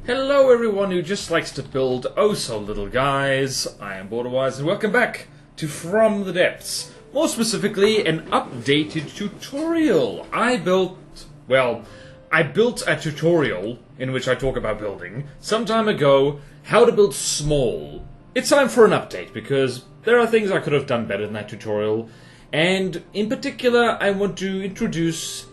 Hello everyone who just likes to build oh so little guys. I am BorderWise and welcome back to From the Depths. More specifically, an updated tutorial. I built a tutorial in which I talk about building some time ago, how to build small. It's time for an update because there are things I could have done better than that tutorial, and in particular I want to introduce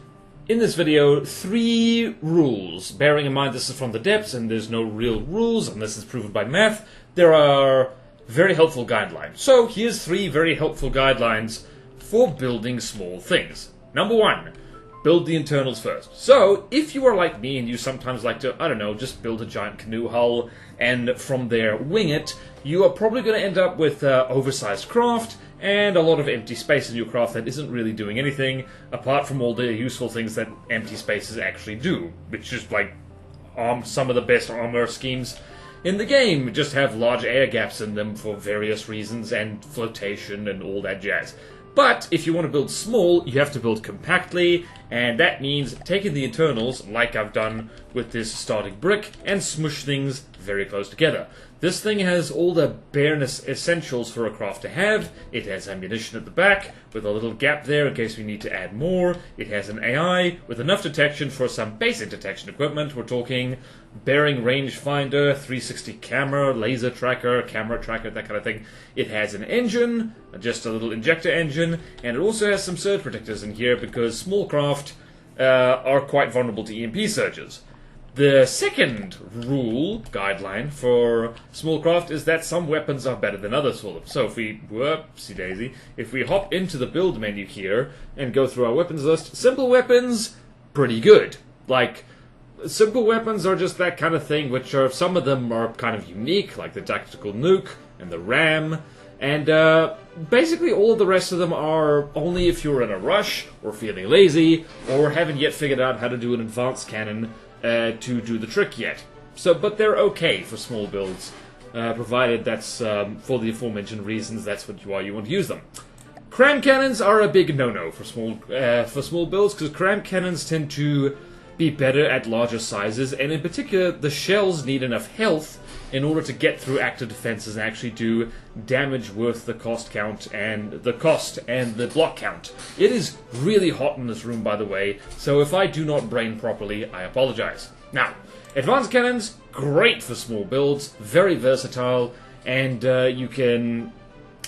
in this video 3 rules. Bearing in mind this is From the Depths and there's no real rules unless it's proven by math, there are very helpful guidelines. So here's 3 very helpful guidelines for building small things. Number 1, build the internals first. So if you are like me and you sometimes like to, I don't know, just build a giant canoe hull and from there wing it, you are probably going to end up with oversized craft and a lot of empty space in your craft that isn't really doing anything apart from all the useful things that empty spaces actually do, which is like some of the best armor schemes in the game. Just have large air gaps in them for various reasons and flotation and all that jazz. But if you want to build small, you have to build compactly, and that means taking the internals, like I've done with this starting brick, and smush things very close together. This thing has all the bareness essentials for a craft to have. It has ammunition at the back, with a little gap there in case we need to add more. It has an AI with enough detection for some basic detection equipment. We're talking bearing rangefinder, 360 camera, laser tracker, camera tracker, that kind of thing. It has an engine, just a little injector engine, and it also has some surge protectors in here because small craft are quite vulnerable to EMP surges. The second rule, guideline, for small craft is that some weapons are better than others for them. So if we, whoopsie daisy, if we hop into the build menu here and go through our weapons list, simple weapons, pretty good. Like, simple weapons are just that kind of thing, which are, some of them are kind of unique, like the tactical nuke and the ram, and basically all of the rest of them are only if you're in a rush, or feeling lazy, or haven't yet figured out how to do an advanced cannon to do the trick yet. So, but they're okay for small builds, provided that's for the aforementioned reasons. That's why you want to use them. Cram cannons are a big no-no for small builds because cram cannons tend to be better at larger sizes, and in particular, the shells need enough health in order to get through active defenses and actually do damage worth the cost and the block count. It is really hot in this room, by the way, so if I do not brain properly, I apologize. Now, advanced cannons, great for small builds, very versatile, and you can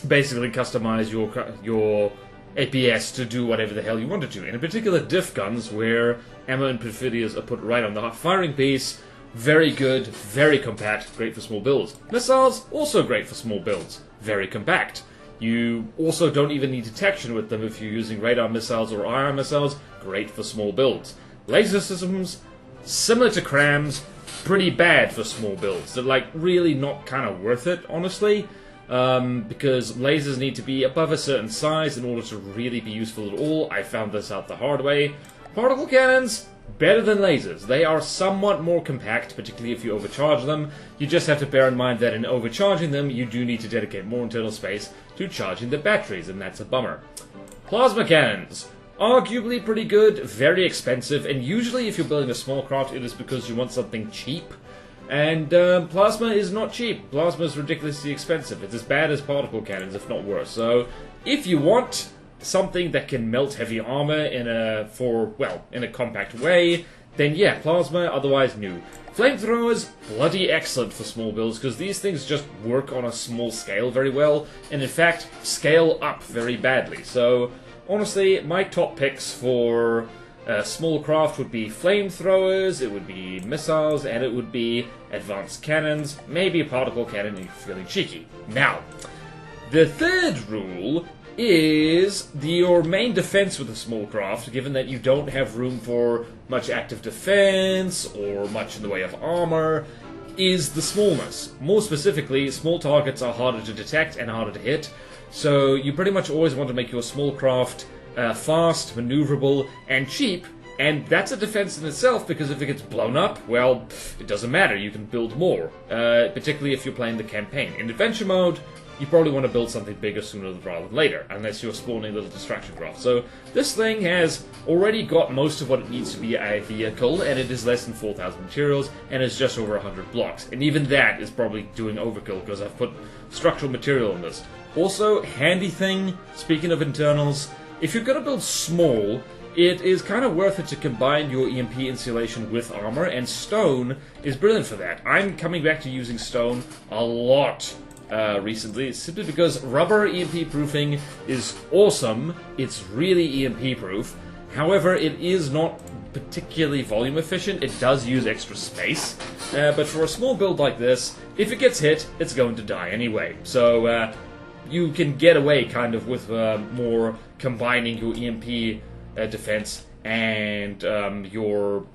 basically customize your APS to do whatever the hell you want it to. And in particular, diff guns, where ammo and perfidias are put right on the firing piece, very good, very compact, great for small builds. Missiles, also great for small builds, very compact. You also don't even need detection with them if you're using radar missiles or IR missiles, great for small builds. Laser systems, similar to crams, pretty bad for small builds. They're like really not kind of worth it, honestly, because lasers need to be above a certain size in order to really be useful at all. I found this out the hard way. Particle cannons, better than lasers. They are somewhat more compact, particularly if you overcharge them. You just have to bear in mind that in overcharging them, you do need to dedicate more internal space to charging the batteries, and that's a bummer. Plasma cannons, arguably pretty good, very expensive, and usually if you're building a small craft, it is because you want something cheap. And plasma is not cheap. Plasma is ridiculously expensive. It's as bad as particle cannons, if not worse. So if you want something that can melt heavy armor in a compact way, then yeah, plasma, otherwise new. Flamethrowers, bloody excellent for small builds, because these things just work on a small scale very well, and in fact, scale up very badly. So, honestly, my top picks for small craft would be flamethrowers, it would be missiles, and it would be advanced cannons, maybe a particle cannon if you're feeling cheeky. Now, the third rule is your main defense with a small craft, given that you don't have room for much active defense or much in the way of armor, is the smallness. More specifically, small targets are harder to detect and harder to hit, so you pretty much always want to make your small craft fast, maneuverable, and cheap, and that's a defense in itself, because if it gets blown up, well, it doesn't matter, you can build more, particularly if you're playing the campaign. In adventure mode, you probably want to build something bigger sooner rather than later, unless you're spawning little distraction craft. So this thing has already got most of what it needs to be a vehicle, and it is less than 4,000 materials, and it's just over 100 blocks. And even that is probably doing overkill, because I've put structural material in this. Also, handy thing, speaking of internals, if you're going to build small, it is kind of worth it to combine your EMP insulation with armor, and stone is brilliant for that. I'm coming back to using stone a lot recently, simply because rubber EMP proofing is awesome. It's really EMP proof. However, it is not particularly volume efficient. It does use extra space, but for a small build like this, if it gets hit, it's going to die anyway. So you can get away kind of with more combining your EMP defense and your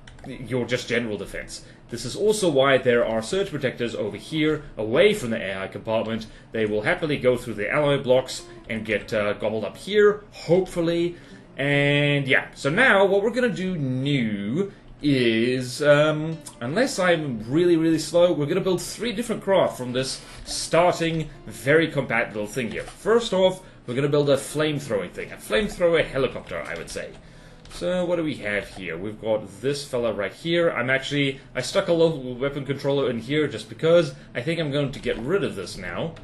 just general defense. This is also why there are surge protectors over here, away from the AI compartment. They will happily go through the alloy blocks and get gobbled up here, hopefully. And yeah, so now what we're going to do new is, unless I'm really, really slow, we're going to build 3 different craft from this starting very compact little thing here. First off, we're going to build a flame-throwing thing. A flamethrower helicopter, I would say. So what do we have here? We've got this fella right here. I stuck a local weapon controller in here just because I think I'm going to get rid of this now.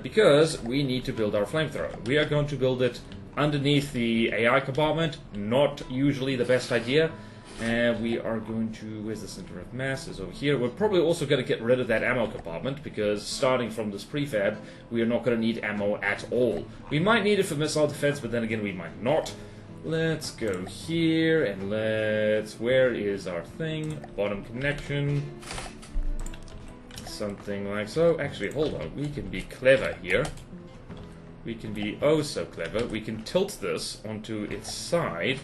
Because we need to build our flamethrower. We are going to build it underneath the AI compartment. Not usually the best idea. And we are going to, where's the center of mass? Is over here. We're probably also going to get rid of that ammo compartment, because starting from this prefab, we are not going to need ammo at all. We might need it for missile defense, but then again we might not. Let's go here, and where is our thing? Bottom connection. Something like so. Actually, hold on, we can be clever here. We can be oh so clever. We can tilt this onto its side,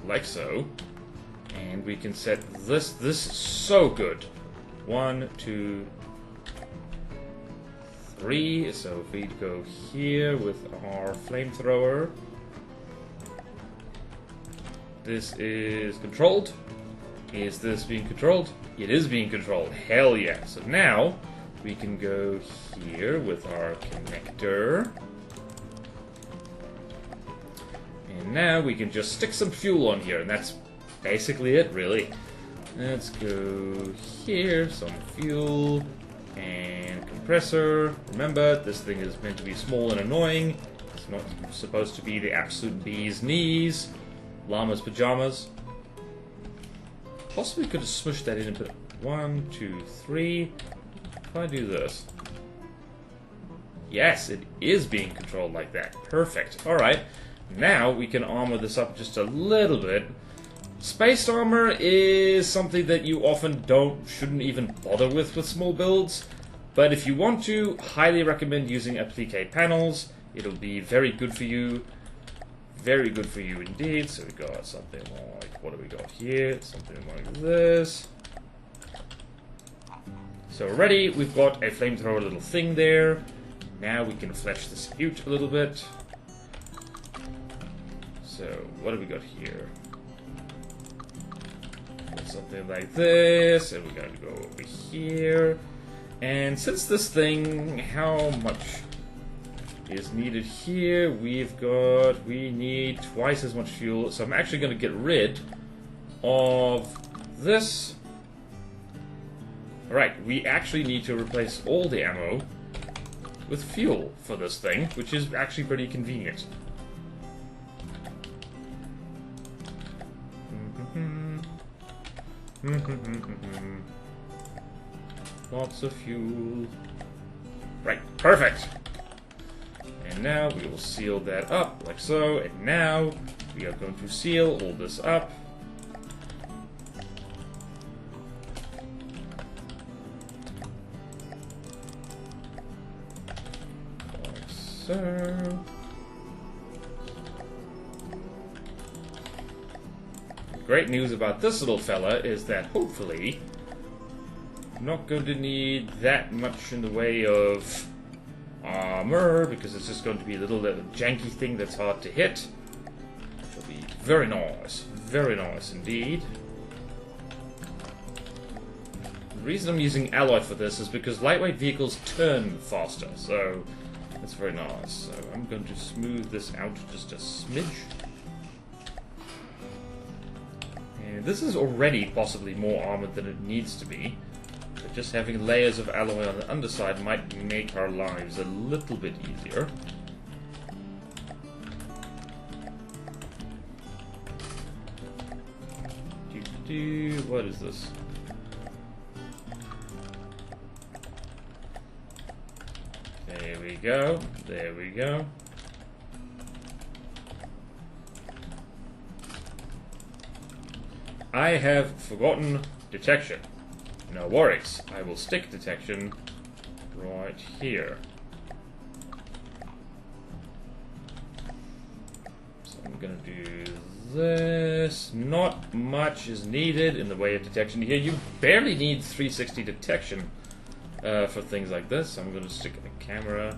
like so. And we can set this is so good. 1, 2, 3. So if we go here with our flamethrower, this is controlled. Is this being controlled? It is being controlled. Hell yeah. So now we can go here with our connector. And now we can just stick some fuel on here, and that's basically it, really. Let's go here, some fuel, and compressor. Remember, this thing is meant to be small and annoying. It's not supposed to be the absolute bee's knees. Llama's pajamas. Possibly could have smushed that in a bit. 1, 2, 3. If I do this. Yes, it is being controlled like that. Perfect. Alright. Now we can armor this up just a little bit. Spaced armor is something that you often shouldn't even bother with small builds. But if you want to, highly recommend using applique panels. It'll be very good for you. Very good for you indeed. So we got something like, what do we got here? Something like this. So already we've got a flamethrower little thing there. Now we can flesh this out a little bit. So what do we got here? Something like this, and we're gonna go over here. And since this thing, how much is needed here? We need twice as much fuel, so I'm actually going to get rid of this. Alright, we actually need to replace all the ammo with fuel for this thing, which is actually pretty convenient. Lots of fuel. Right, perfect. And now we will seal that up, like so. And now we are going to seal all this up. Like so. Great news about this little fella is that hopefully I'm not going to need that much in the way of armor, because it's just going to be a little janky thing that's hard to hit. Which will be very nice indeed. reason I'm using alloy for this is because lightweight vehicles turn faster, so that's very nice. So I'm going to smooth this out just a smidge. And this is already possibly more armored than it needs to be, but just having layers of alloy on the underside might make our lives a little bit easier. What is this? There we go. There we go. I have forgotten detection. No worries. I will stick detection right here. So I'm gonna do this. Not much is needed in the way of detection here. You barely need 360 detection for things like this. I'm going to stick a camera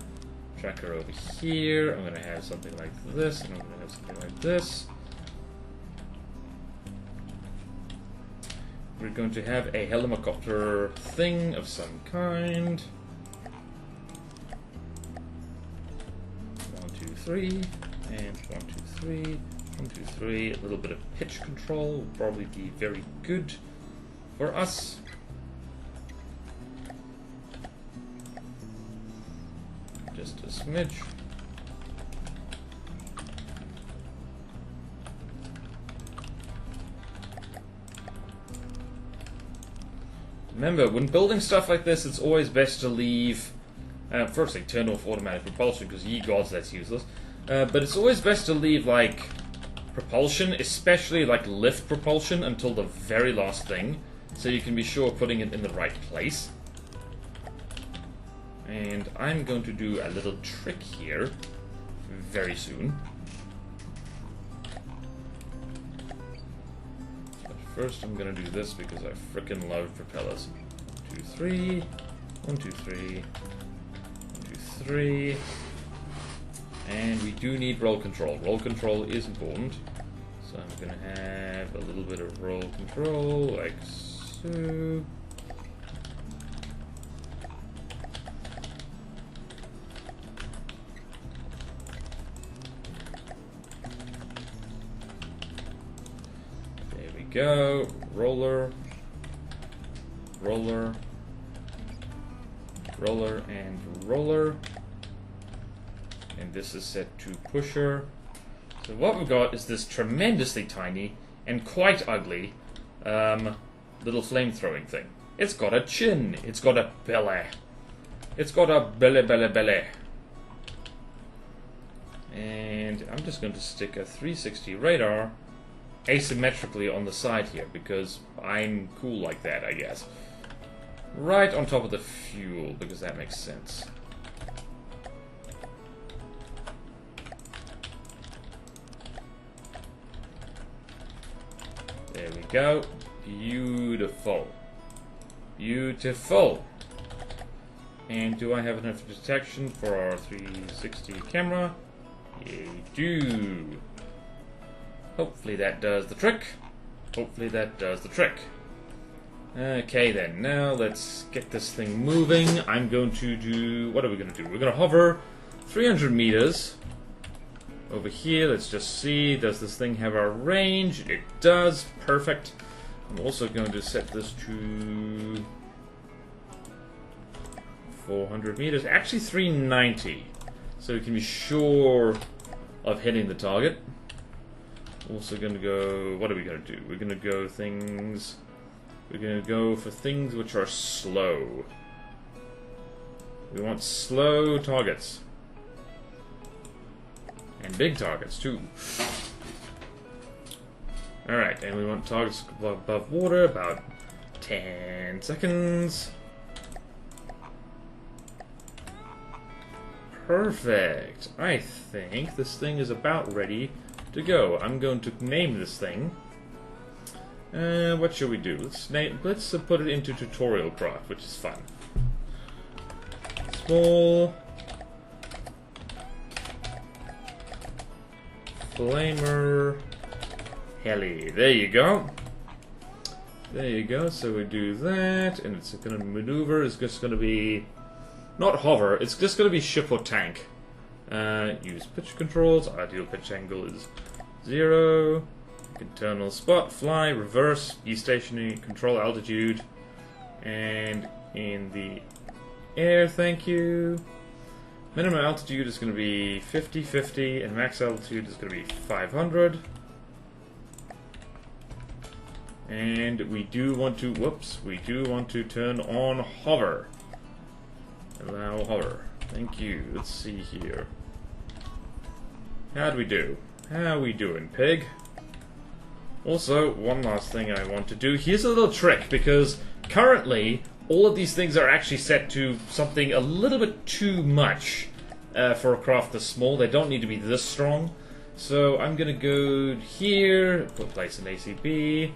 tracker over here. I'm going to have something like this, and I'm going to have something like this. We're going to have a helicopter thing of some kind. 1, 2, 3, and 1, 2, 3. 1, 2, 3. A little bit of pitch control will probably be very good for us. Just a smidge. Remember, when building stuff like this, it's always best to leave... firstly, turn off automatic propulsion, because ye gods, that's useless. But it's always best to leave, like, propulsion, especially, like, lift propulsion, until the very last thing, so you can be sure of putting it in the right place. And I'm going to do a little trick here very soon. But first I'm going to do this because I frickin' love propellers. 1, 2, 3. 1, 2, 3. 1, 2, 3. And we do need roll control. Roll control is important. So I'm going to have a little bit of roll control, like so. Go, roller, roller, roller, and roller. And this is set to pusher. So what we've got is this tremendously tiny and quite ugly little flame-throwing thing. It's got a chin. It's got a belly. It's got a belly. And I'm just going to stick a 360 radar asymmetrically on the side here, because I'm cool like that, I guess. Right on top of the fuel, because that makes sense. There we go. Beautiful. Beautiful. And do I have enough detection for our 360 camera? I do. Hopefully that does the trick. Hopefully that does the trick. Okay then, now let's get this thing moving. I'm going to do... What are we going to do? We're going to hover 300 meters over here. Let's just see. Does this thing have our range? It does. Perfect. I'm also going to set this to 400 meters. Actually 390. So we can be sure of hitting the target. Also going to go... What are we going to do? We're going to go things... We're going to go for things which are slow. We want slow targets. And big targets, too. Alright, and we want targets above water, about 10 seconds. Perfect. I think this thing is about ready to go. I'm going to name this thing. What should we do? Let's put it into tutorial craft, which is fun. Small flamer heli. There you go. There you go, so we do that, and it's going to maneuver, it's just going to be... Not hover, it's just going to be ship or tank. Use pitch controls, ideal pitch angle is 0. Internal spot, fly, reverse, be stationary, control altitude. And in the air, thank you. Minimum altitude is going to be 50, 50, and max altitude is going to be 500. And we do want to, whoops, we do want to turn on hover. Allow hover. Thank you. Let's see here. How'd we do? How we doing, pig? Also, one last thing I want to do. Here's a little trick, because currently all of these things are actually set to something a little bit too much for a craft this small. They don't need to be this strong. So I'm going to go here, put place an ACB.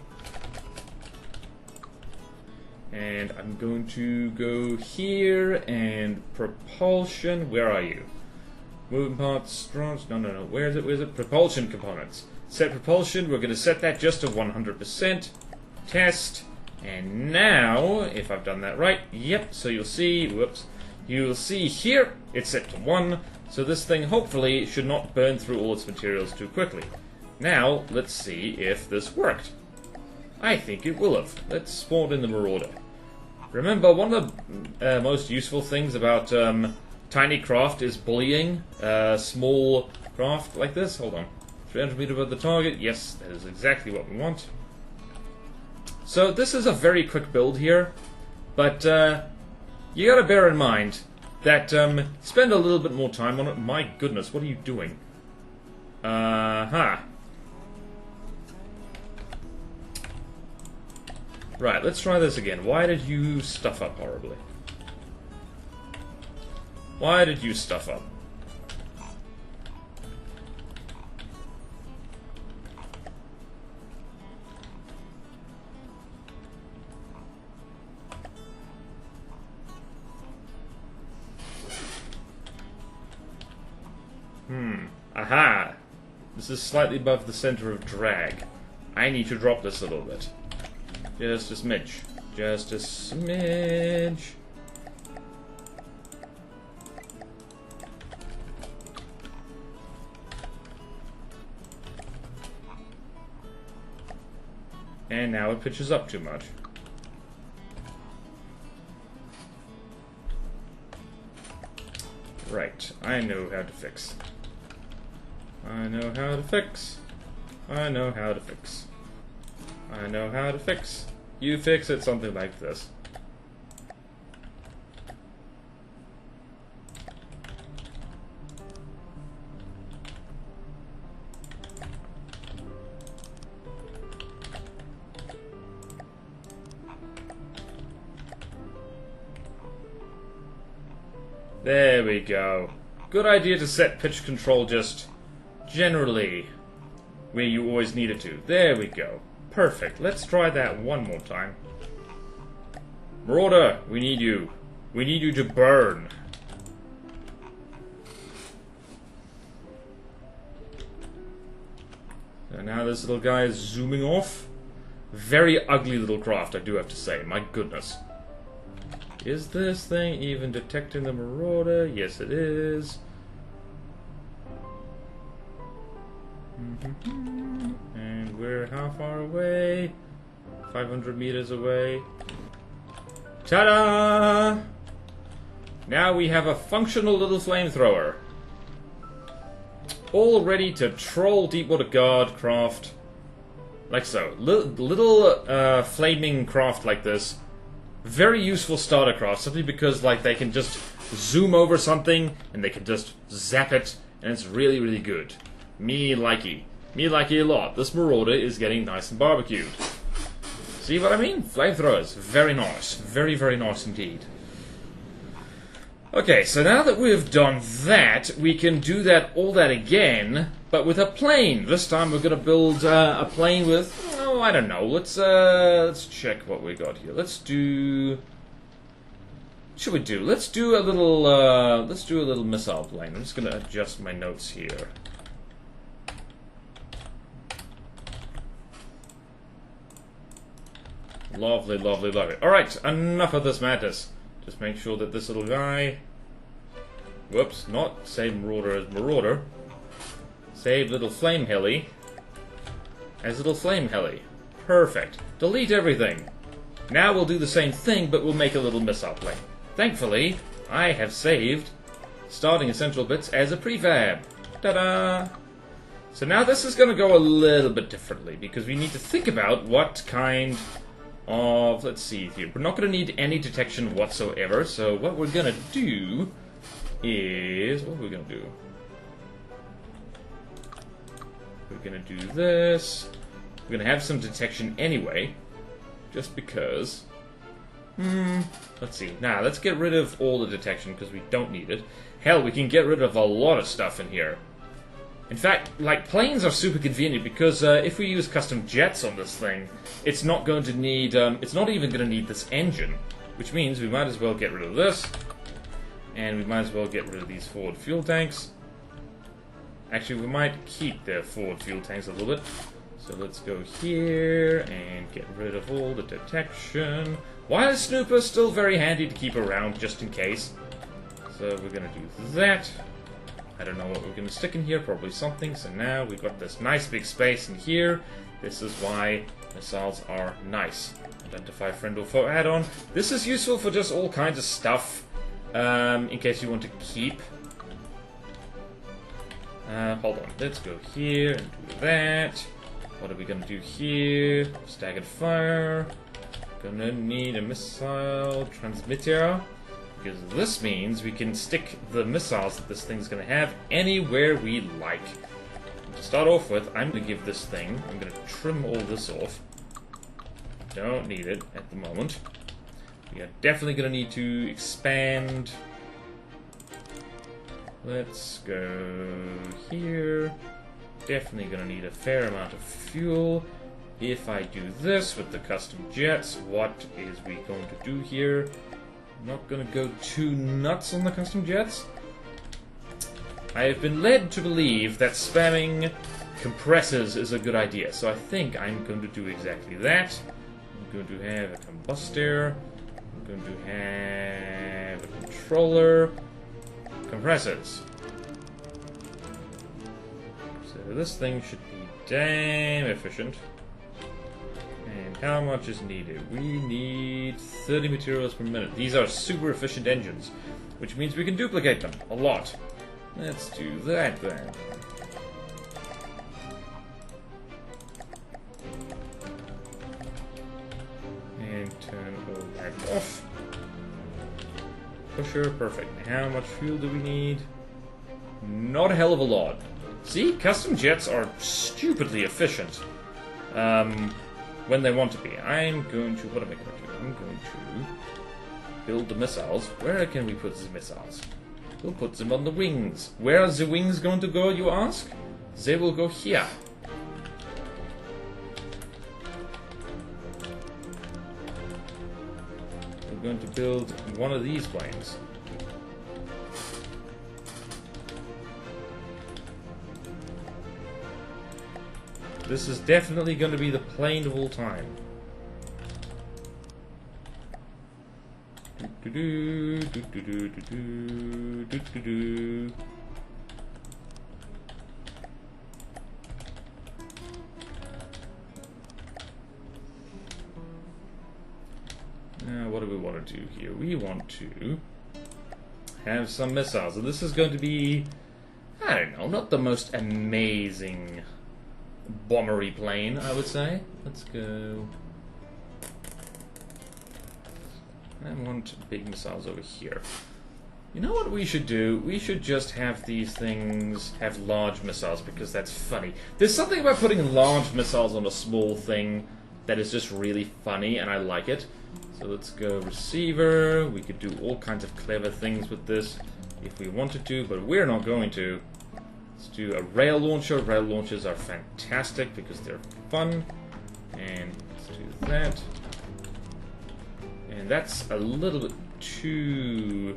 And I'm going to go here and propulsion. Where are you? Moving parts, strong. No. Where is it? Where is it? Propulsion components. Set propulsion. We're going to set that just to 100%. Test. And now, if I've done that right, yep. So you'll see. Whoops. You'll see here it's set to 1. So this thing hopefully should not burn through all its materials too quickly. Now let's see if this worked. I think it will have. Let's spawn in the Marauder. Remember, one of the most useful things about tiny craft is bullying small craft like this. Hold on. 300 meters above the target. Yes, that is exactly what we want. So this is a very quick build here, but you gotta bear in mind that spend a little bit more time on it. My goodness, what are you doing? Right, let's try this again. Why did you stuff up horribly? Why did you stuff up? Aha! This is slightly above the center of drag. I need to drop this a little bit. Just a smidge. Just a smidge. And now it pitches up too much. Right, I know how to fix. I know how to fix. I know how to fix. I know how to fix. You fix it, something like this. There we go. Good idea to set pitch control just generally where you always need it to. There we go. Perfect. Let's try that one more time. Marauder, we need you. We need you to burn. So now this little guy is zooming off. Very ugly little craft, I do have to say. My goodness. Is this thing even detecting the Marauder? Yes, it is. And we're how far away? 500 meters away. Ta-da! Now we have a functional little flamethrower. All ready to troll Deepwater Guard craft. Like so. Little flaming craft like this. Very useful starter craft. Simply because like they can just zoom over something and they can just zap it. And it's really, really good. Me likey. Me likey a lot. This Marauder is getting nice and barbecued. See what I mean? Flamethrowers. Very nice. Very, very nice indeed. Okay, so now that we've done that, we can do all that again, but with a plane. This time we're going to build a plane with, oh, I don't know. Let's check what we got here. Let's do... What should we do? Let's do a little missile plane. I'm just going to adjust my notes here. Lovely, lovely, lovely. Alright, enough of this madness. Just make sure that this little guy... Whoops, not save Marauder as Marauder. Save little Flame Heli as little Flame Heli. Perfect. Delete everything. Now we'll do the same thing, but we'll make a little missile plane. Thankfully, I have saved starting essential bits as a prefab. Ta-da! So now this is going to go a little bit differently, because we need to think about what kind of... Let's see here. We're not going to need any detection whatsoever, so what we're going to do is... What are we going to do? We're going to do this. We're going to have some detection anyway, just because... Let's see. Now, let's get rid of all the detection, because we don't need it. Hell, we can get rid of a lot of stuff in here. In fact, like, planes are super convenient, because if we use custom jets on this thing, it's not going to need... it's not even going to need this engine, which means we might as well get rid of this, and we might as well get rid of these forward fuel tanks. Actually, we might keep the forward fuel tanks a little bit. So let's go here and get rid of all the detection. Wireless Snooper is still very handy to keep around just in case. So we're going to do that. I don't know what we're going to stick in here, probably something. So now we've got this nice big space in here. This is why missiles are nice. Identify friend or foe add-on. This is useful for just all kinds of stuff, in case you want to keep. Hold on, let's go here and do that. What are we gonna do here? Staggered fire. Gonna need a missile transmitter, because this means we can stick the missiles that this thing's gonna have anywhere we like. To start off with, I'm gonna give this thing, I'm gonna trim all this off. Don't need it at the moment. We are definitely gonna need to expand. Let's go here. Definitely gonna need a fair amount of fuel. If I do this with the custom jets, what is we going to do here? I'm not gonna go too nuts on the custom jets. I have been led to believe that spamming compressors is a good idea, so I think I'm going to do exactly that. I'm going to have a combustor. I'm going to have a controller. Compressors. So this thing should be damn efficient. And how much is needed? We need 30 materials per minute. These are super efficient engines, which means we can duplicate them a lot. Let's do that then. And turn all that off. Pusher, perfect. How much fuel do we need? Not a hell of a lot. See, custom jets are stupidly efficient when they want to be. I'm going to... What am I going to do? I'm going to build the missiles. Where can we put the missiles? We'll put them on the wings. Where are the wings going to go, you ask? They will go here. We're going to build one of these planes. This is definitely going to be the plane of all time. Now, what do we want to do here? We want to have some missiles. And this is going to be, I don't know, not the most amazing bombery plane, I would say. Let's go. I want big missiles over here. You know what we should do? We should just have these things have large missiles, because that's funny. There's something about putting large missiles on a small thing that is just really funny, and I like it. So let's go receiver. We could do all kinds of clever things with this if we wanted to, but we're not going to. Let's do a rail launcher. Rail launchers are fantastic because they're fun. And let's do that. And that's a little bit too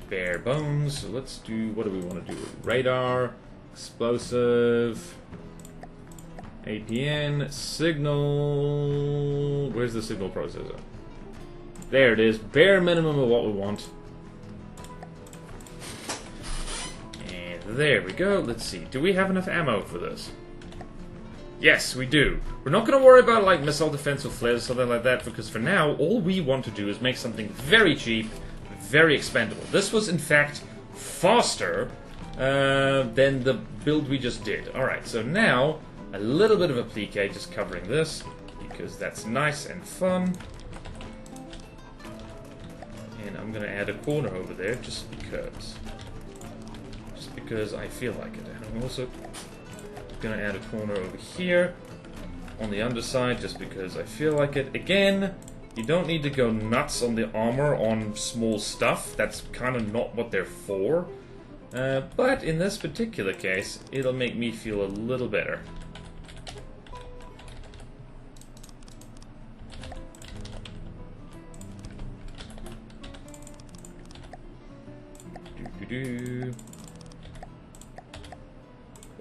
bare bones. So let's do, what do we want to do? Radar, explosive. APN, signal... Where's the signal processor? There it is. Bare minimum of what we want. And there we go. Let's see. Do we have enough ammo for this? Yes, we do. We're not going to worry about like missile defense or flares or something like that, because for now, all we want to do is make something very cheap, very expendable. This was, in fact, faster than the build we just did. Alright, so now, a little bit of applique just covering this, because that's nice and fun. And I'm going to add a corner over there, just because. Just because I feel like it. And I'm also going to add a corner over here, on the underside, just because I feel like it. Again, you don't need to go nuts on the armor on small stuff. That's kind of not what they're for. But in this particular case, it'll make me feel a little better.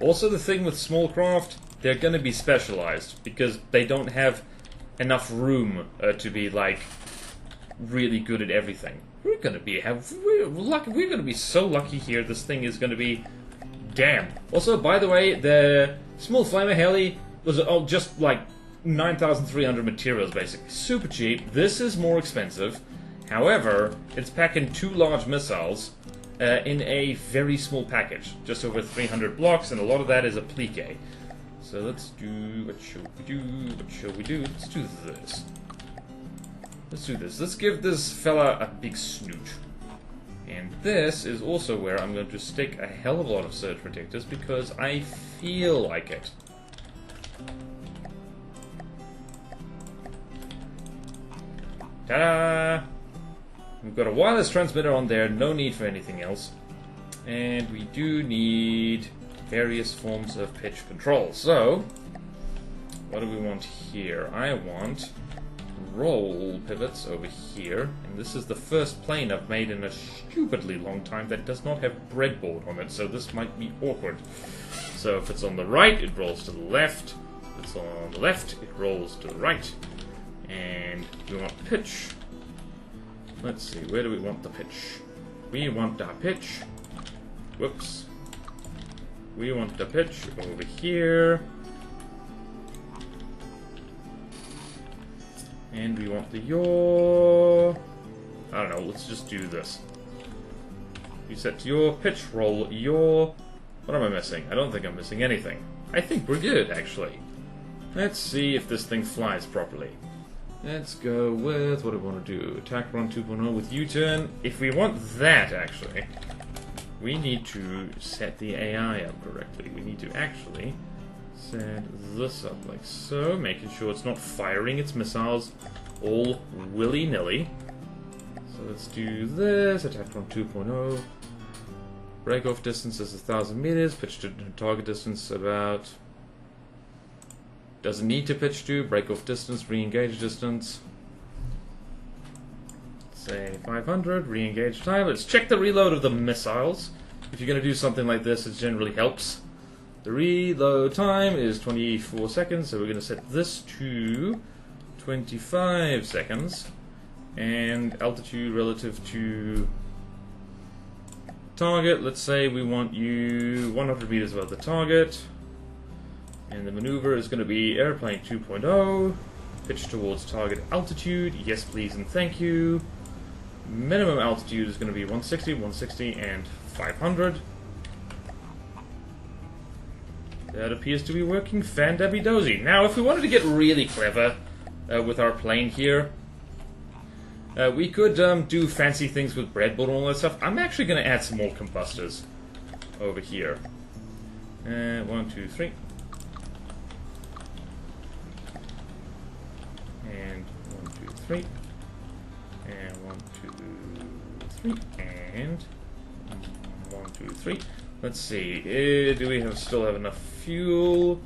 Also, the thing with small craft, they're going to be specialized because they don't have enough room to be like really good at everything. We're going to be we're going to be so lucky here. This thing is going to be damn. Also, by the way, the small flamer heli was just like 9,300 materials, basically super cheap. This is more expensive. However, it's packing 2 large missiles in a very small package, just over 300 blocks, and a lot of that is applique. So let's do, what shall we do, what shall we do? Let's do this. Let's do this. Let's give this fella a big snoot. And this is also where I'm going to stick a hell of a lot of surge protectors, because I feel like it. Ta-da! We've got a wireless transmitter on there, no need for anything else. And we do need various forms of pitch control. So, what do we want here? I want roll pivots over here. And this is the first plane I've made in a stupidly long time that does not have breadboard on it, so this might be awkward. So if it's on the right, it rolls to the left. If it's on the left, it rolls to the right. And we want pitch. Let's see, where do we want the pitch? We want our pitch. Whoops. We want the pitch over here. And we want the yaw. I don't know, let's just do this. You set to yaw, pitch, roll, yaw. What am I missing? I don't think I'm missing anything. I think we're good, actually. Let's see if this thing flies properly. Let's go with, what do we want to do? Attack run 2.0 with U-turn. If we want that, actually, we need to set the AI up correctly. We need to actually set this up like so, making sure it's not firing its missiles all willy-nilly. So let's do this, attack run 2.0. Break-off distance is 1,000 meters, pitch to target distance about... Doesn't need to pitch to, break-off distance, re-engage distance. Say 500, re-engage time. Let's check the reload of the missiles. If you're going to do something like this, it generally helps. The reload time is 24 seconds, so we're going to set this to 25 seconds. And altitude relative to target, let's say we want you 100 meters above the target. And the maneuver is going to be airplane 2.0, pitch towards target altitude, yes please and thank you. Minimum altitude is going to be 160, 160, and 500. That appears to be working fan-dabby-dozy. Now, if we wanted to get really clever with our plane here, we could do fancy things with breadboard and all that stuff. I'm actually going to add some more combustors over here. 1, 2, 3. And 1, 2, 3. And 1, 2, 3. And 1, 2, 3. Let's see. Do we still have enough fuel?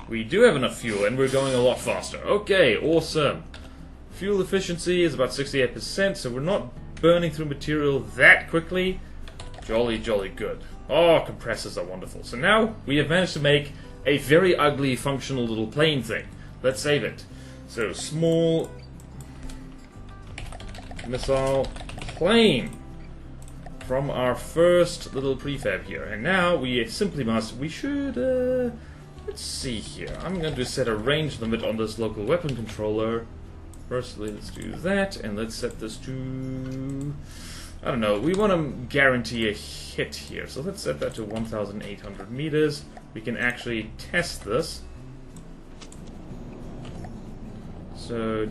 We do have enough fuel, and we're going a lot faster. Okay, awesome. Fuel efficiency is about 68%, so we're not burning through material that quickly. Jolly, jolly good. Oh, compressors are wonderful. So now we have managed to make a very ugly functional little plane thing. Let's save it. So, small missile plane from our first little prefab here. And now we simply we should, let's see here. I'm going to set a range limit on this local weapon controller. Firstly, let's do that, and let's set this to, I don't know, we want to guarantee a hit here. So let's set that to 1,800 meters. We can actually test this. So,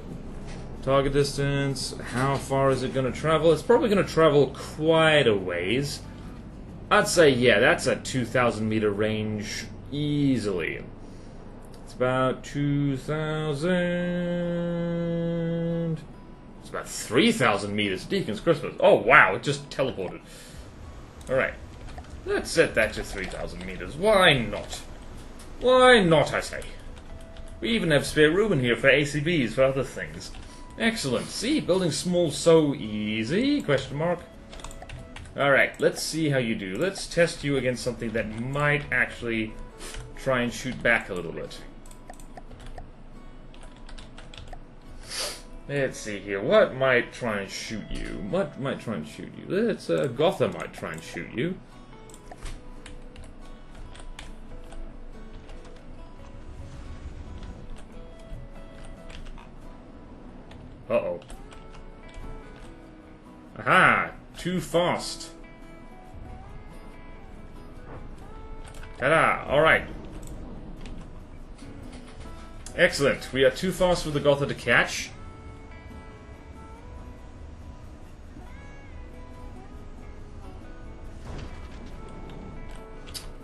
target distance, how far is it going to travel? It's probably going to travel quite a ways. I'd say, yeah, that's a 2,000 meter range easily. It's about 2,000... It's about 3,000 meters. Deacon's Christmas. Oh, wow, it just teleported. Alright. Let's set that to 3,000 meters. Why not? Why not, I say? We even have spare room in here for ACBs, for other things. Excellent. See, building small so easy? Question mark. Alright, let's see how you do. Let's test you against something that might actually try and shoot back a little bit. Let's see here. What might try and shoot you? What might try and shoot you? Let's, Gotha might try and shoot you. Uh-oh. Aha! Too fast. Ta-da! Alright. Excellent. We are too fast for the Gotha to catch.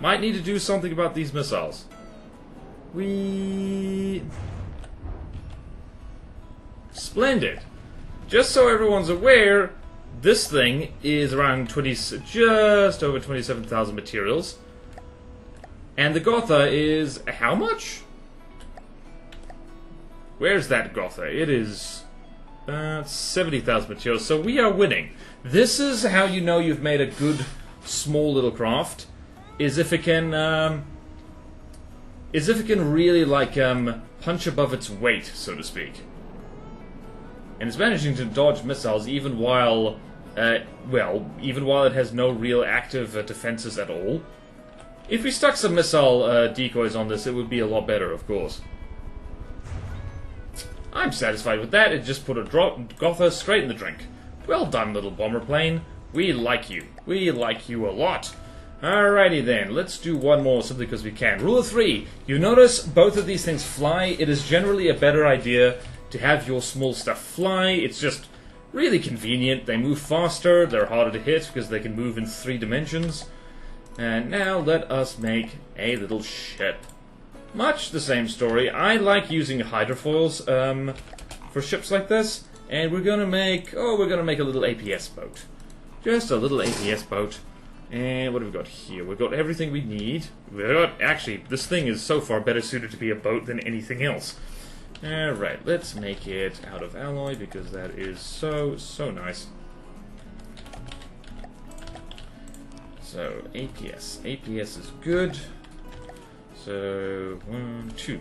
Might need to do something about these missiles. Splendid. Just so everyone's aware, this thing is around just over 27,000 materials. And the Gotha is how much? Where's that Gotha? It is 70,000 materials, so we are winning. This is how you know you've made a good small little craft. Is if it can really like punch above its weight, so to speak. And it's managing to dodge missiles even while, even while it has no real active defenses at all. If we stuck some missile decoys on this, it would be a lot better, of course. I'm satisfied with that. It just put a Gotha straight in the drink. Well done, little bomber plane. We like you. We like you a lot. Alrighty then, let's do one more simply because we can. Rule of 3. You notice both of these things fly. It is generally a better idea to have your small stuff fly. It's just really convenient. They move faster, they're harder to hit because they can move in 3 dimensions. And now let us make a little ship. Much the same story. I like using hydrofoils for ships like this. And we're gonna make, a little APS boat. Just a little APS boat. And what have we got here? We've got everything we need. Actually, this thing is so far better suited to be a boat than anything else. Alright, let's make it out of alloy because that is so nice. So, APS. APS is good. So, 1, 2.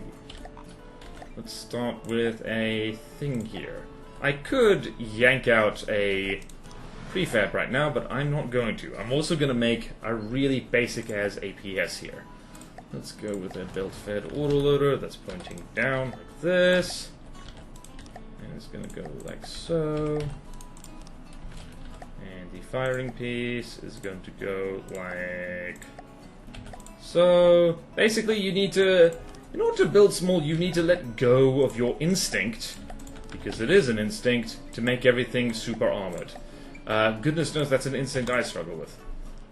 Let's start with a thing here. I could yank out a prefab right now, but I'm not going to. I'm also going to make a really basic as APS here. Let's go with a belt-fed autoloader that's pointing down like this. And it's going to go like so. And the firing piece is going to go like so. Basically, you need to, in order to build small, you need to let go of your instinct, because it is an instinct, to make everything super armored. Goodness knows that's an instinct I struggle with.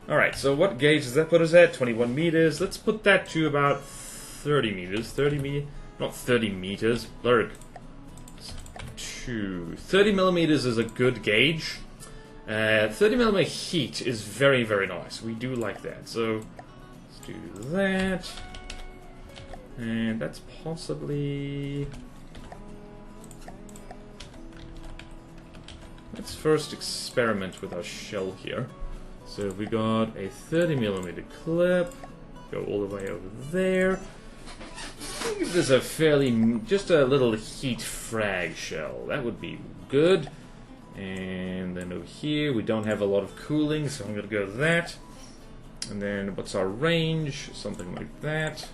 Alright, so what gauge does that put us at? 21 meters. Let's put that to about 30 meters. 30 not 30 meters. Blurg. 30 millimeters is a good gauge. 30 millimeter heat is very, very nice. We do like that. So, let's do that. And that's possibly... Let's first experiment with our shell here. So we got a 30 millimeter clip, go all the way over there. think if there's a just a little heat frag shell, that would be good. And then over here, we don't have a lot of cooling, so I'm going to go with that. And then, what's our range? Something like that.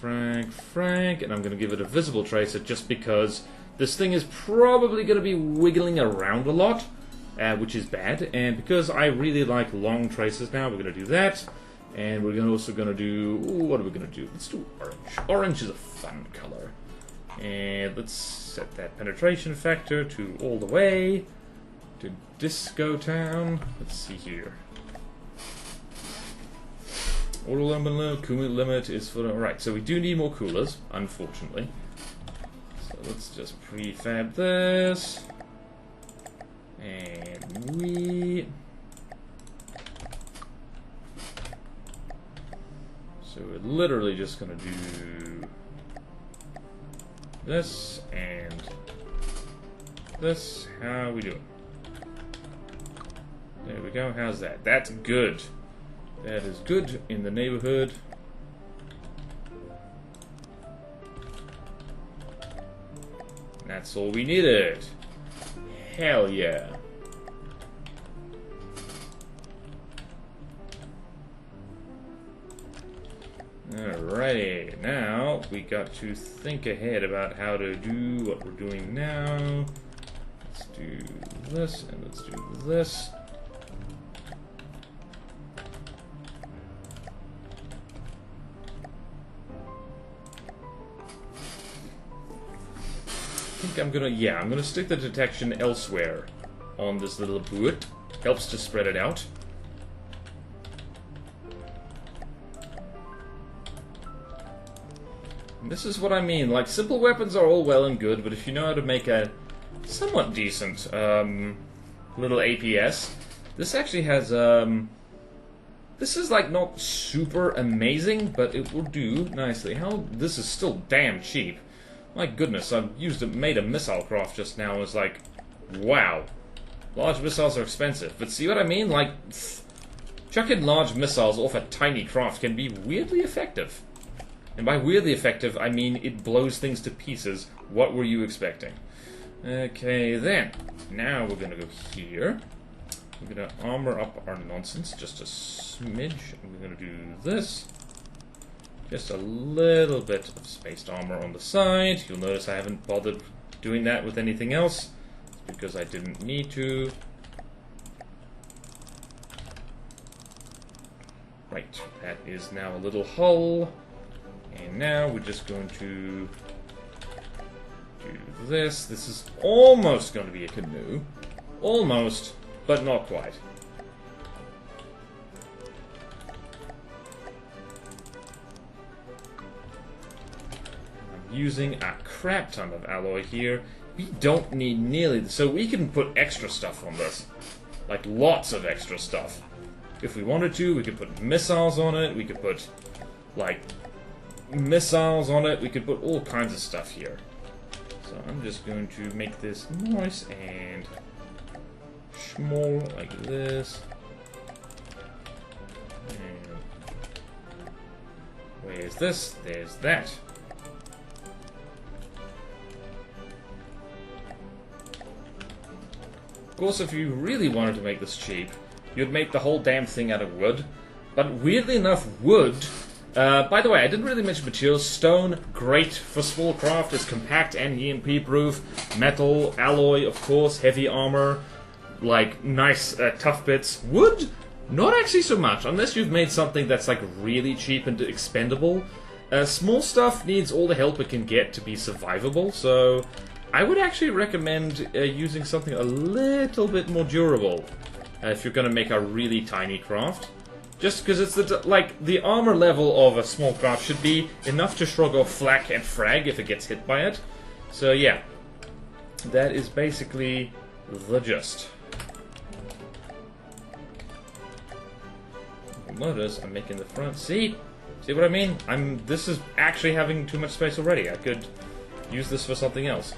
Frag, and I'm going to give it a visible tracer just because this thing is probably going to be wiggling around a lot, which is bad. And because I really like long tracers now, we're going to do that. And we're also going to do... Ooh, what are we going to do? Let's do orange. Orange is a fun color. And let's set that penetration factor to all the way to Disco Town. Let's see here. Auto limit, cooler limit is for... Alright, so we do need more coolers, unfortunately. So let's just prefab this. And we... So we're literally just going to do this and this. How are we doing? There we go. How's that? That's good. That is good in the neighborhood. That's all we needed. Hell yeah. Alrighty, now we got to think ahead about how to do what we're doing now. Let's do this and let's do this. I think I'm gonna stick the detection elsewhere on this little boot. Helps to spread it out. This is what I mean, like, simple weapons are all well and good, but if you know how to make a somewhat decent, little APS, this actually has, this is, like, not super amazing, but it will do nicely. This is still damn cheap. My goodness, made a missile craft just now, and was like, wow. Large missiles are expensive, but see what I mean? Like, chucking large missiles off a tiny craft can be weirdly effective. And by weirdly effective, I mean it blows things to pieces. What were you expecting? Okay, then. Now we're going to go here. We're going to armor up our nonsense just a smidge. We're going to do this. Just a little bit of spaced armor on the side. You'll notice I haven't bothered doing that with anything else. It's because I didn't need to. Right, that is now a little hull. And now we're just going to do this. This is almost going to be a canoe. Almost, but not quite. I'm using a crap ton of alloy here. We don't need nearly... So we can put extra stuff on this. Like, lots of extra stuff. If we wanted to, we could put missiles on it. We could put, like... missiles on it. We could put all kinds of stuff here. So I'm just going to make this nice and small like this. And where's this? There's that. Of course, if you really wanted to make this cheap, you'd make the whole damn thing out of wood. But weirdly enough, wood... by the way, I didn't really mention materials. Stone, great for small craft. It's compact and EMP-proof. Metal, alloy, of course. Heavy armor. Like, nice, tough bits. Wood, not actually so much. Unless you've made something that's, like, really cheap and expendable. Small stuff needs all the help it can get to be survivable. So, I would actually recommend using something a little bit more durable. If you're going to make a really tiny craft. Just because it's the armor level of a small craft should be enough to shrug off flak and frag if it gets hit by it. So yeah, that is basically the gist. Notice I'm making the front. See what I mean? This is actually having too much space already. I could use this for something else.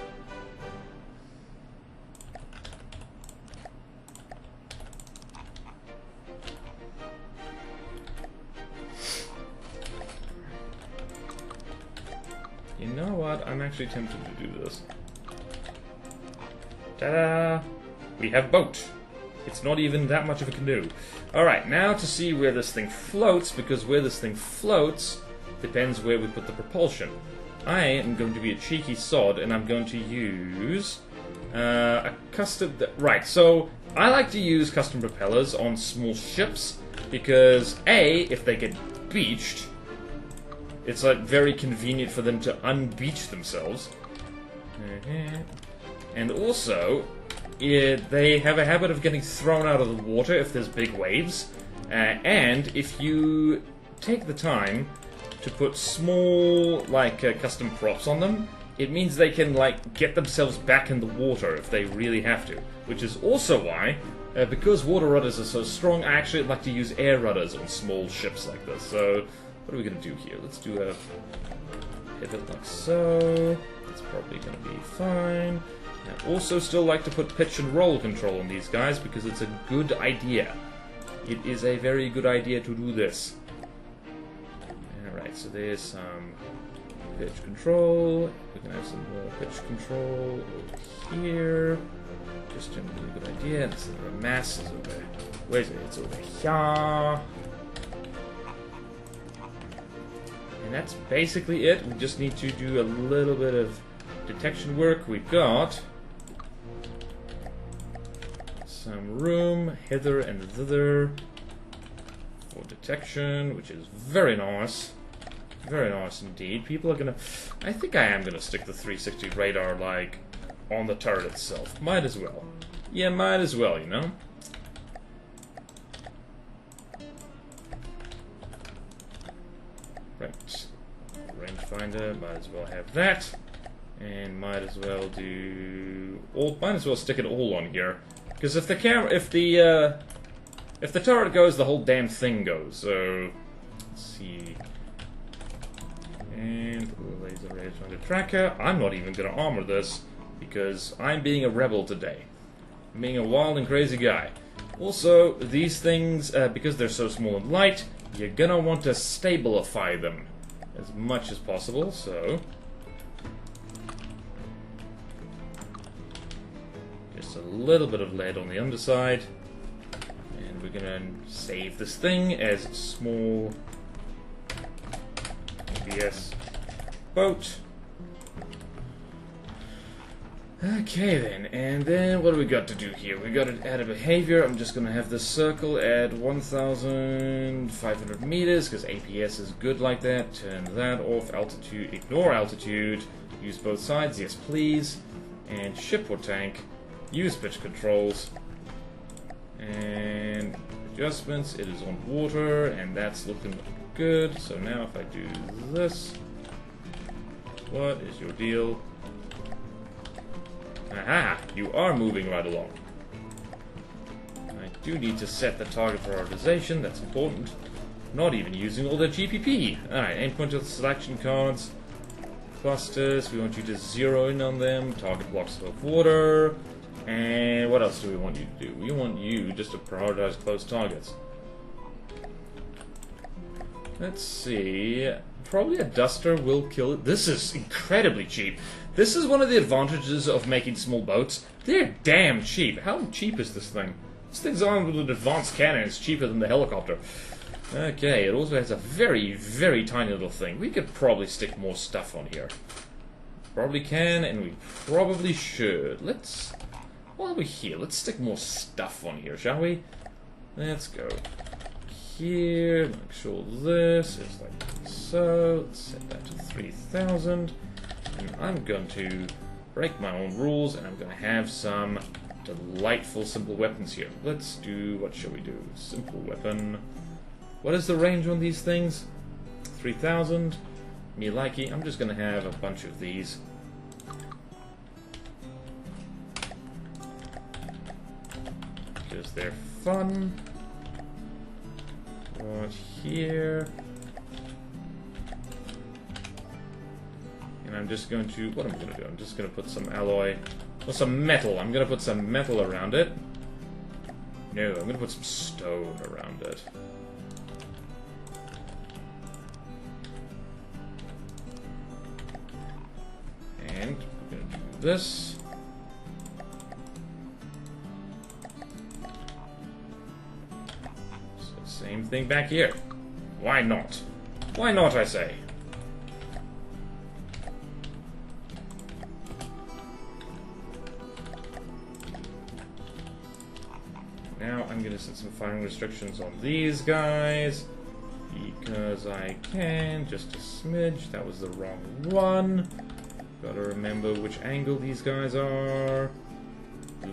I'm actually tempted to do this. Ta-da! We have boat. It's not even that much of a canoe. Alright, now to see where this thing floats, because where this thing floats depends where we put the propulsion. I am going to be a cheeky sod, and I'm going to use a custom... Right, so I like to use custom propellers on small ships, because A, if they get beached, it's like very convenient for them to unbeach themselves. And also, they have a habit of getting thrown out of the water if there's big waves. And if you take the time to put small, like, custom props on them, it means they can, like, get themselves back in the water if they really have to. Which is also why, because water rudders are so strong, I actually like to use air rudders on small ships like this. So, what are we going to do here? Let's do a pivot like so. That's probably going to be fine. I also still like to put pitch and roll control on these guys because it's a good idea. It is a very good idea to do this. Alright, so there's some pitch control. We can have some more pitch control over here. Just generally a good idea. This is the mass is over. Where is it? It's over here. And that's basically it. We just need to do a little bit of detection work. We've got some room hither and thither for detection, which is very nice. Very nice indeed. People are gonna... I think I am gonna stick the 360 radar, like, on the turret itself. Might as well. Yeah, might as well, you know? Right. Rangefinder, might as well have that. And might as well do... might as well stick it all on here. Because if the camera... If the turret goes, the whole damn thing goes. So... Let's see... And... Laser rangefinder tracker. I'm not even going to armor this. Because I'm being a rebel today. I'm being a wild and crazy guy. Also, these things, because they're so small and light, you're going to want to stabilify them as much as possible, so... Just a little bit of lead on the underside. And we're gonna save this thing as small ABS boat. Okay then, and then what do we got to do here? We got to add a behavior. I'm just gonna have this circle at 1,500 meters because APS is good like that. Turn that off. Altitude, ignore altitude. Use both sides, yes please. And ship or tank. Use pitch controls. And adjustments, it is on water, and that's looking good. So now if I do this, what is your deal? Aha! You are moving right along. I do need to set the target prioritization, that's important. Not even using all the GPP. Alright, aim point of selection cards. Clusters, we want you to zero in on them. Target blocks above water. And what else do we want you to do? We want you just to prioritize close targets. Let's see. Probably a duster will kill it. This is incredibly cheap. This is one of the advantages of making small boats. They're damn cheap. How cheap is this thing? This thing's armed with an advanced cannon. It's cheaper than the helicopter. Okay, it also has a very, very tiny little thing. We could probably stick more stuff on here. Probably can, and we probably should. Let's... While we're here, let's stick more stuff on here, shall we? Let's go here. Make sure this is like so. Let's set that to 3,000. And I'm going to break my own rules, and I'm going to have some delightful simple weapons here. Let's do, what shall we do? Simple weapon. What is the range on these things? 3,000. Me likey. I'm just going to have a bunch of these. Because they're fun. Right here. And I'm just going to, what am I going to do? I'm just going to put some alloy, or some metal. I'm going to put some metal around it. No, I'm going to put some stone around it. And we're going to do this. So same thing back here. Why not? Why not, I say? Now I'm going to set some firing restrictions on these guys. Because I can. Just a smidge. That was the wrong one. Gotta remember which angle these guys are.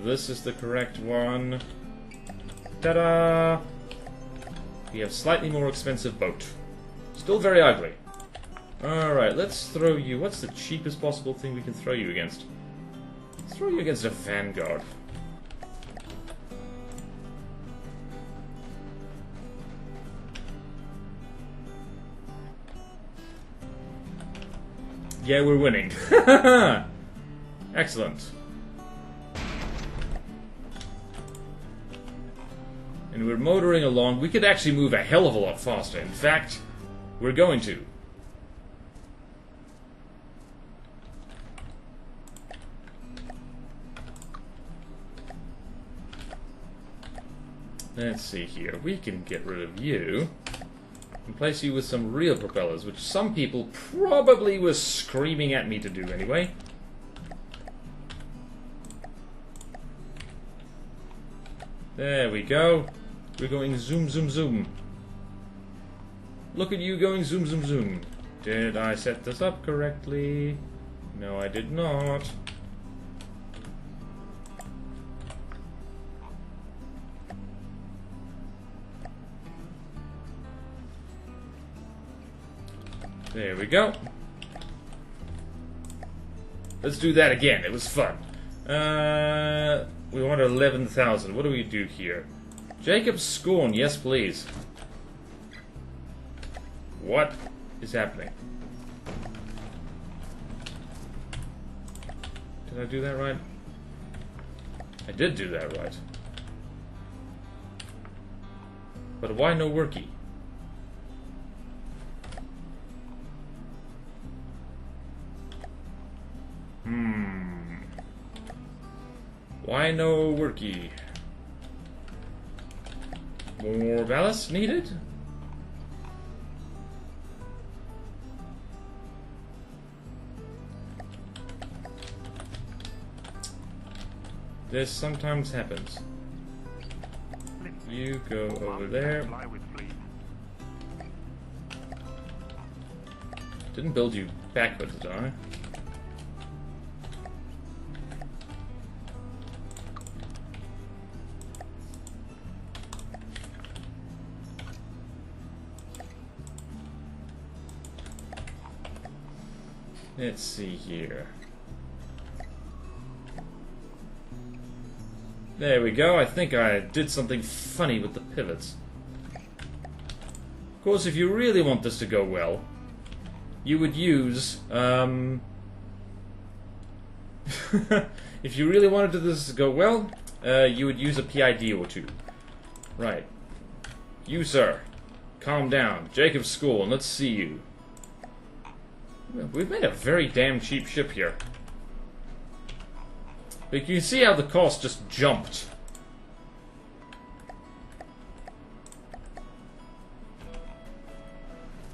This is the correct one. Ta-da! We have slightly more expensive boat. Still very ugly. Alright, let's throw you... What's the cheapest possible thing we can throw you against? Let's throw you against a Vanguard. Yeah, we're winning. Excellent. And we're motoring along. We could actually move a hell of a lot faster. In fact, we're going to. Let's see here. We can get rid of you. And place you with some real propellers, which some people probably were screaming at me to do anyway. There we go. We're going zoom, zoom, zoom. Look at you going zoom, zoom, zoom. Did I set this up correctly? No, I did not. There we go. Let's do that again. It was fun. We want 11,000. What do we do here? Jacob's Scorn. Yes, please. What is happening? Did I do that right? I did do that right. But why no worky? Why no worky? More ballast needed? This sometimes happens. You go over there. Didn't build you backwards, did I? Let's see here. There we go. I think I did something funny with the pivots. Of course, if you really want this to go well, you would use... if you really wanted this to go well, you would use a PID or two. Right. You, sir. Calm down. Jacob's School, and let's see you. We've made a very damn cheap ship here. But you can see how the cost just jumped.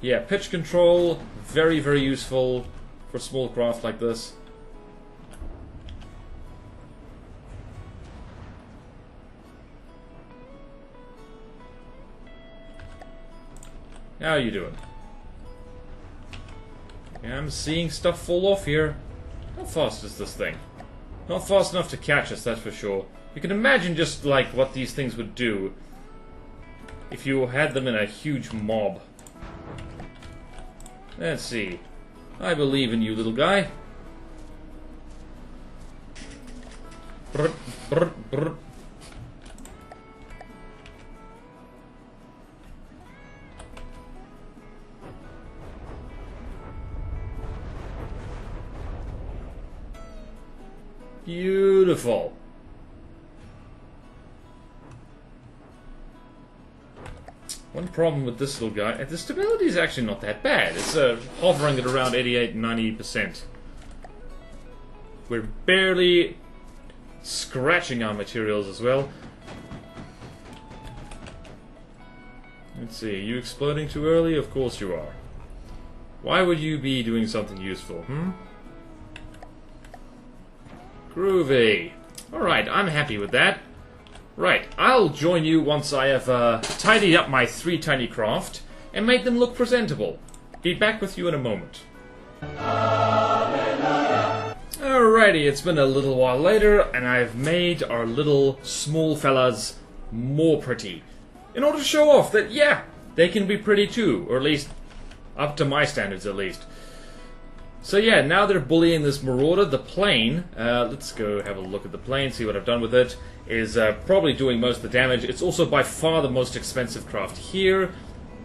Yeah, pitch control, very, very useful for small craft like this. How are you doing? Yeah, I'm seeing stuff fall off here. How fast is this thing? Not fast enough to catch us, that's for sure. You can imagine just like what these things would do if you had them in a huge mob. Let's see. I believe in you, little guy. Brr, brr, brr. Beautiful. One problem with this little guy, the stability is actually not that bad. It's hovering at around 88 and 90%. We're barely scratching our materials as well. Let's see, are you exploding too early? Of course you are. Why would you be doing something useful, Groovy. Alright, I'm happy with that. Right, I'll join you once I have tidied up my 3 tiny craft and made them look presentable. Be back with you in a moment. Alrighty, it's been a little while later, and I've made our little small fellas more pretty. In order to show off that, yeah, they can be pretty too, or at least up to my standards at least. So yeah, now they're bullying this marauder. The plane, let's go have a look at the plane, see what I've done with it, is probably doing most of the damage. It's also by far the most expensive craft here.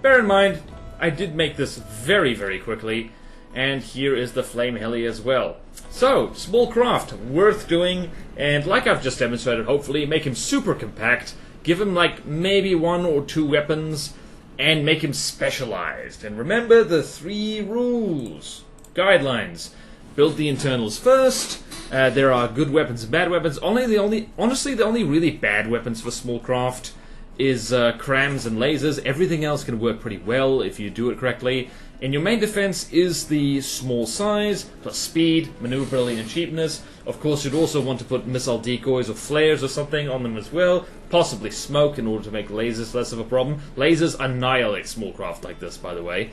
Bear in mind, I did make this very, very quickly, and here is the flame heli as well. So, small craft, worth doing, and like I've just demonstrated, hopefully, make him super compact, give him like maybe 1 or 2 weapons, and make him specialized. And remember the 3 rules. Guidelines. Build the internals first. There are good weapons and bad weapons. Honestly, the only really bad weapons for small craft is crams and lasers. Everything else can work pretty well if you do it correctly. And your main defense is the small size, plus speed, maneuverability, and cheapness. Of course, you'd also want to put missile decoys or flares or something on them as well. Possibly smoke in order to make lasers less of a problem. Lasers annihilate small craft like this, by the way.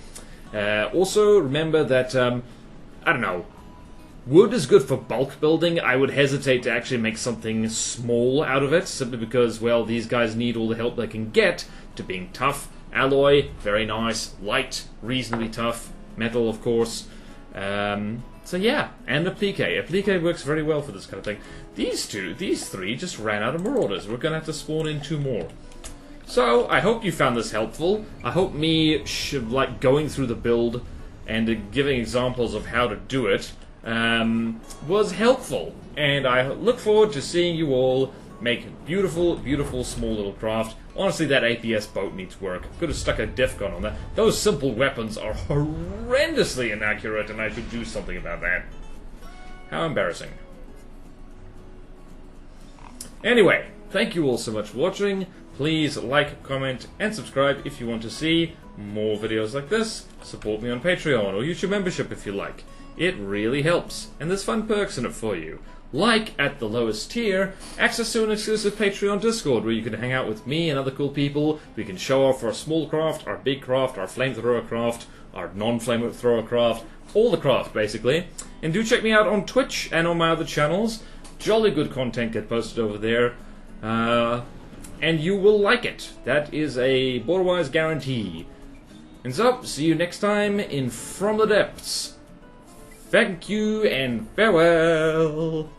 Also, remember that, I don't know, wood is good for bulk building. I would hesitate to actually make something small out of it, simply because, well, these guys need all the help they can get to being tough. Alloy, very nice. Light, reasonably tough. Metal, of course. So yeah, and applique. Applique works very well for this kind of thing. These 3 just ran out of marauders. We're going to have to spawn in 2 more. So, I hope you found this helpful. I hope me like going through the build and giving examples of how to do it was helpful. And I look forward to seeing you all make beautiful, beautiful small little craft. Honestly, that APS boat needs work. Could have stuck a diff gun on that. Those simple weapons are horrendously inaccurate, and I should do something about that. How embarrassing. Anyway, thank you all so much for watching. Please like, comment, and subscribe if you want to see more videos like this. Support me on Patreon or YouTube membership if you like. It really helps, and there's fun perks in it for you. Like, at the lowest tier, access to an exclusive Patreon Discord where you can hang out with me and other cool people. We can show off our small craft, our big craft, our flamethrower craft, our non-flamethrower craft, all the craft, basically. And do check me out on Twitch and on my other channels. Jolly good content get posted over there. And you will like it. That is a BorderWise guarantee. And so, see you next time in From the Depths. Thank you and farewell.